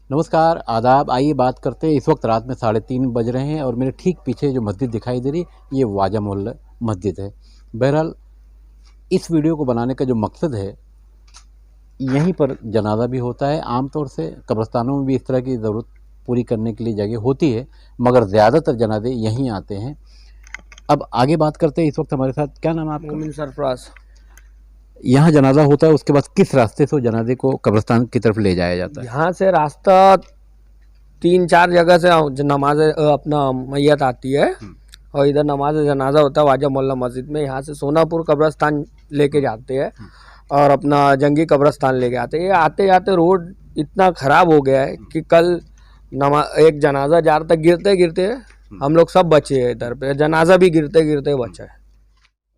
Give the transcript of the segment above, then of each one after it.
नमस्कार, आदाब। आइए बात करते हैं। इस वक्त रात में 3:30 बज रहे हैं और मेरे ठीक पीछे जो मस्जिद दिखाई दे रही है ये ख्वाजा मोहल्ला मस्जिद है। बहरहाल इस वीडियो को बनाने का जो मकसद है, यहीं पर जनाजा भी होता है। आमतौर से कब्रिस्तानों में भी इस तरह की ज़रूरत पूरी करने के लिए जगह होती है, मगर ज़्यादातर जनाजे यहीं आते हैं। अब आगे बात करते हैं। इस वक्त हमारे साथ, क्या नाम है आपका? मोमिन सरफराज। यहाँ जनाजा होता है, उसके बाद किस रास्ते से जनाजे को कब्रिस्तान की तरफ ले जाया जाता है? यहाँ से रास्ता 3-4 जगह से नमाज अपना मैयत आती है और इधर नमाज जनाजा होता है ख्वाजा मोहल्ला मस्जिद में। यहाँ से सोनापुर कब्रिस्तान लेके जाते हैं और अपना जंगी कब्रिस्तान लेके आते हैं। ये आते जाते रोड इतना ख़राब हो गया है कि कल एक जनाजा जा रहा था, गिरते गिरते हम लोग सब बचे हैं। इधर पे जनाजा भी गिरते गिरते बचा है।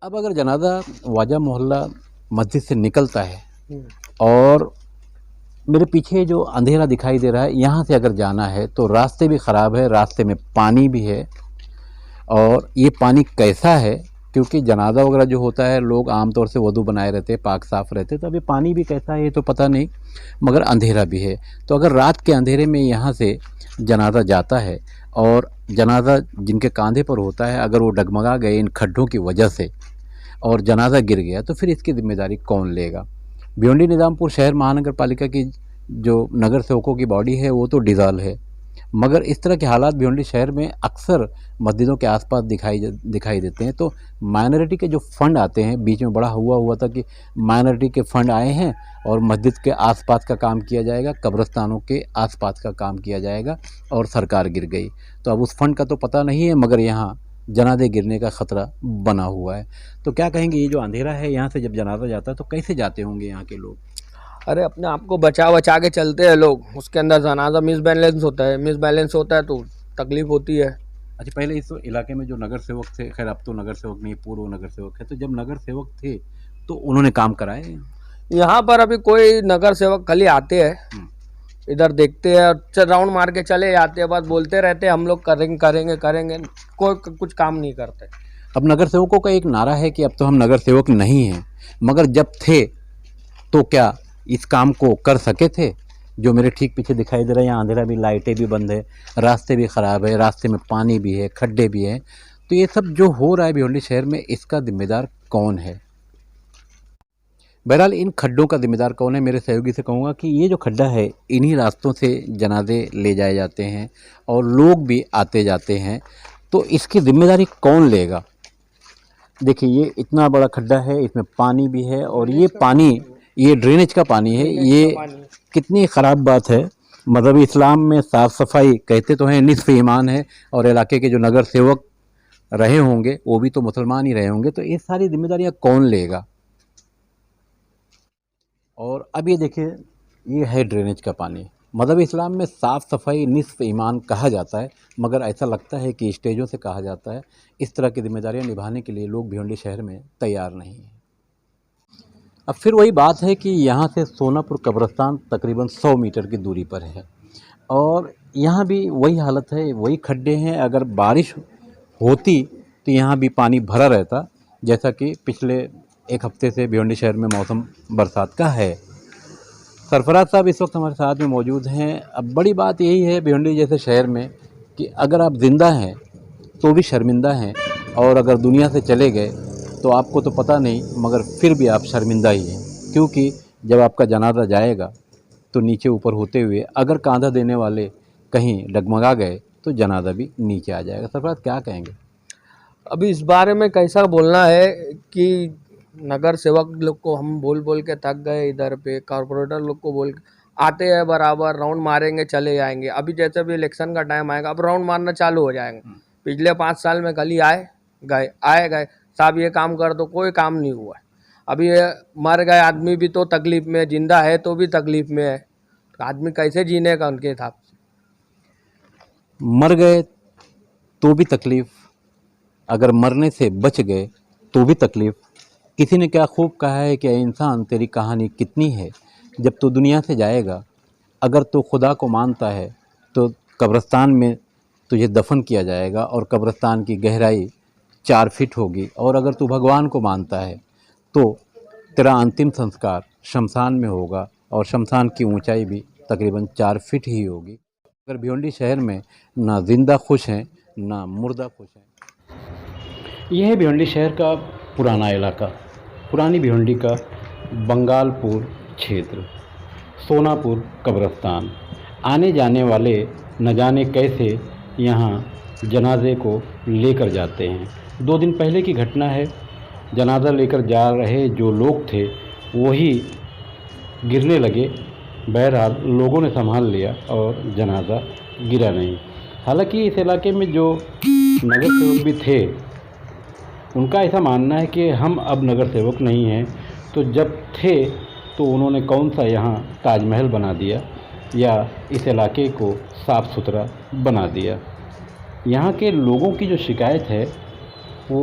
अब अगर जनाजा ख्वाजा मोहल्ला मस्जिद से निकलता है और मेरे पीछे जो अंधेरा दिखाई दे रहा है, यहाँ से अगर जाना है तो रास्ते भी ख़राब है, रास्ते में पानी भी है। और ये पानी कैसा है, क्योंकि जनाजा वगैरह जो होता है लोग आमतौर से वुज़ू बनाए रहते हैं, पाक साफ़ रहते हैं, तो अभी पानी भी कैसा है ये तो पता नहीं, मगर अंधेरा भी है। तो अगर रात के अंधेरे में यहाँ से जनाजा जाता है और जनाजा जिनके कंधे पर होता है, अगर वो डगमगा गए इन खड्डों की वजह से और जनाजा गिर गया, तो फिर इसकी ज़िम्मेदारी कौन लेगा? भिवंडी निज़ामपुर शहर महानगर पालिका की जो नगर सेवकों की बॉडी है वो तो डिज़ाल है, मगर इस तरह के हालात भिवंडी शहर में अक्सर मस्जिदों के आसपास दिखाई देते हैं। तो माइनॉरिटी के जो फ़ंड आते हैं, बीच में बड़ा हुआ था कि माइनॉरिटी के फ़ंड आए हैं और मस्जिद के आसपास का काम किया जाएगा, कब्रिस्तानों के आसपास का काम किया जाएगा, और सरकार गिर गई। तो अब उस फंड का तो पता नहीं है, मगर यहाँ जनाजे गिरने का ख़तरा बना हुआ है। तो क्या कहेंगे, ये जो अंधेरा है, यहाँ से जब जनाजा जाता है तो कैसे जाते होंगे यहाँ के लोग? अरे अपने आप को बचा के चलते हैं लोग। उसके अंदर जनाजा मिस बैलेंस होता है तो तकलीफ होती है। अच्छा, पहले इस इलाके में जो नगर सेवक थे, खैर अब तो नगर सेवक नहीं, पूर्व नगर सेवक है, तो जब नगर सेवक थे तो उन्होंने काम कराए? यहाँ पर अभी कोई नगर सेवक खाली आते हैं, इधर देखते हैं और राउंड मार के चले जाते हैं, बस बोलते रहते हैं हम लोग करेंगे, कोई कुछ काम नहीं करते। अब नगर सेवकों का एक नारा है कि अब तो हम नगर सेवक नहीं हैं, मगर जब थे तो क्या इस काम को कर सके थे? जो मेरे ठीक पीछे दिखाई दे रहा है, यहाँ अंधेरा भी, लाइटें भी बंद है, रास्ते भी ख़राब है, रास्ते में पानी भी है, खड्डे भी हैं। तो ये सब जो हो रहा है भिवंडी शहर में, इसका जिम्मेदार कौन है? बहरहाल इन खड्डों का जिम्मेदार कौन है? मेरे सहयोगी से कहूँगा कि ये जो खड्डा है, इन्हीं रास्तों से जनाजे ले जाए जाते हैं और लोग भी आते जाते हैं, तो इसकी जिम्मेदारी कौन लेगा? देखिए, ये इतना बड़ा खड्डा है, इसमें पानी भी है, और ये पानी, ये ड्रेनेज का पानी है। ये कितनी ख़राब बात है। मज़हब इस्लाम में साफ़ सफाई कहते तो हैं निस्फ़ ईमान है, और इलाके के जो नगर सेवक रहे होंगे वो भी तो मुसलमान ही रहे होंगे, तो ये सारी जिम्मेदारियाँ कौन लेगा? और अब ये देखिए, ये है ड्रेनेज का पानी। मज़हब इस्लाम में साफ़ सफाई निस्फ़ ईमान कहा जाता है, मगर ऐसा लगता है कि स्टेजों से कहा जाता है। इस तरह की जिम्मेदारियां निभाने के लिए लोग भिवंडी शहर में तैयार नहीं हैं। अब फिर वही बात है कि यहाँ से सोनापुर कब्रिस्तान तकरीबन 100 मीटर की दूरी पर है, और यहाँ भी वही हालत है, वही खड्डे हैं। अगर बारिश होती तो यहाँ भी पानी भरा रहता, जैसा कि पिछले एक हफ्ते से भिवंडी शहर में मौसम बरसात का है। सरफराज साहब इस वक्त हमारे साथ में मौजूद हैं। अब बड़ी बात यही है भिवंडी जैसे शहर में कि अगर आप ज़िंदा हैं तो भी शर्मिंदा हैं, और अगर दुनिया से चले गए तो आपको तो पता नहीं, मगर फिर भी आप शर्मिंदा ही हैं, क्योंकि जब आपका जनाजा जाएगा तो नीचे ऊपर होते हुए अगर कांधा देने वाले कहीं डगमगा गए तो जनाजा भी नीचे आ जाएगा। सरफराज, क्या कहेंगे? अभी इस बारे में कैसा बोलना है कि नगर सेवक लोग को हम बोल के थक गए। इधर पे कॉर्पोरेटर लोग को बोल आते हैं, बराबर राउंड मारेंगे चले जाएंगे। अभी जैसे भी इलेक्शन का टाइम आएगा, अब राउंड मारना चालू हो जाएंगे। पिछले 5 साल में खाली आए गए साहब ये काम कर दो, कोई काम नहीं हुआ है। अभी ये मर गए आदमी भी तो तकलीफ में, जिंदा है तो भी तकलीफ में है। तो आदमी कैसे जीने का उनके हिसाब से? मर गए तो भी तकलीफ़, अगर मरने से बच गए तो भी तकलीफ़। किसी ने क्या खूब कहा है कि इंसान तेरी कहानी कितनी है, जब तू दुनिया से जाएगा, अगर तू खुदा को मानता है तो कब्रिस्तान में तुझे दफन किया जाएगा, और कब्रिस्तान की गहराई 4 फीट होगी, और अगर तू भगवान को मानता है तो तेरा अंतिम संस्कार शमशान में होगा, और शमशान की ऊंचाई भी तकरीबन 4 फीट ही होगी। अगर भिवंडी शहर में ना जिंदा खुश हैं ना मुर्दा खुश हैं। यह है भिवंडी शहर का पुराना इलाका, पुरानी भिवंडी का बंगालपुर क्षेत्र, सोनापुर कब्रिस्तान। आने जाने वाले न जाने कैसे यहाँ जनाजे को लेकर जाते हैं। 2 दिन पहले की घटना है, जनाजा लेकर जा रहे जो लोग थे वही गिरने लगे। बहरहाल लोगों ने संभाल लिया और जनाजा गिरा नहीं। हालांकि इस इलाके में जो नगर सेवक भी थे उनका ऐसा मानना है कि हम अब नगर सेवक नहीं हैं, तो जब थे तो उन्होंने कौन सा यहाँ ताजमहल बना दिया या इस इलाके को साफ़ सुथरा बना दिया। यहाँ के लोगों की जो शिकायत है वो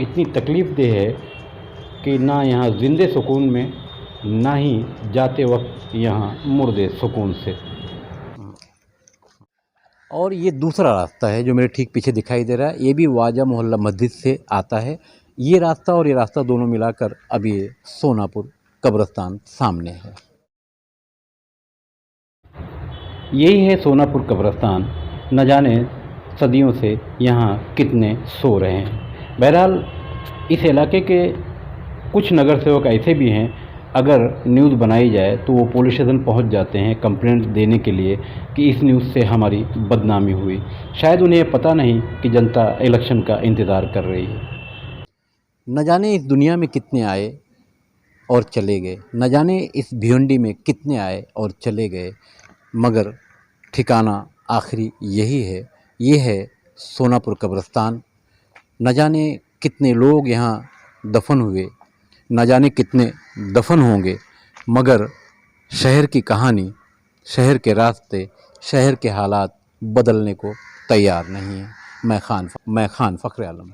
इतनी तकलीफ़देह है कि ना यहाँ ज़िंदे सुकून में ना ही जाते वक्त यहाँ मुर्दे सुकून से। और ये दूसरा रास्ता है जो मेरे ठीक पीछे दिखाई दे रहा है, ये भी वाजा मोहल्ला मस्जिद से आता है। ये रास्ता और ये रास्ता दोनों मिलाकर अब ये सोनापुर कब्रिस्तान सामने है। यही है सोनापुर कब्रिस्तान। न जाने सदियों से यहाँ कितने सो रहे हैं। बहरहाल इस इलाके के कुछ नगर सेवक ऐसे भी हैं, अगर न्यूज़ बनाई जाए तो वो पुलिस स्टेशन पहुँच जाते हैं कंप्लेंट देने के लिए कि इस न्यूज़ से हमारी बदनामी हुई। शायद उन्हें पता नहीं कि जनता इलेक्शन का इंतज़ार कर रही है। न जाने इस दुनिया में कितने आए और चले गए, न जाने इस भिवंडी में कितने आए और चले गए, मगर ठिकाना आखिरी यही है। ये है सोनापुर कब्रिस्तान। न जाने कितने लोग यहाँ दफन हुए, न जाने कितने दफन होंगे, मगर शहर की कहानी, शहर के रास्ते, शहर के हालात बदलने को तैयार नहीं हैं। मैं खान फ़ख्र आलम।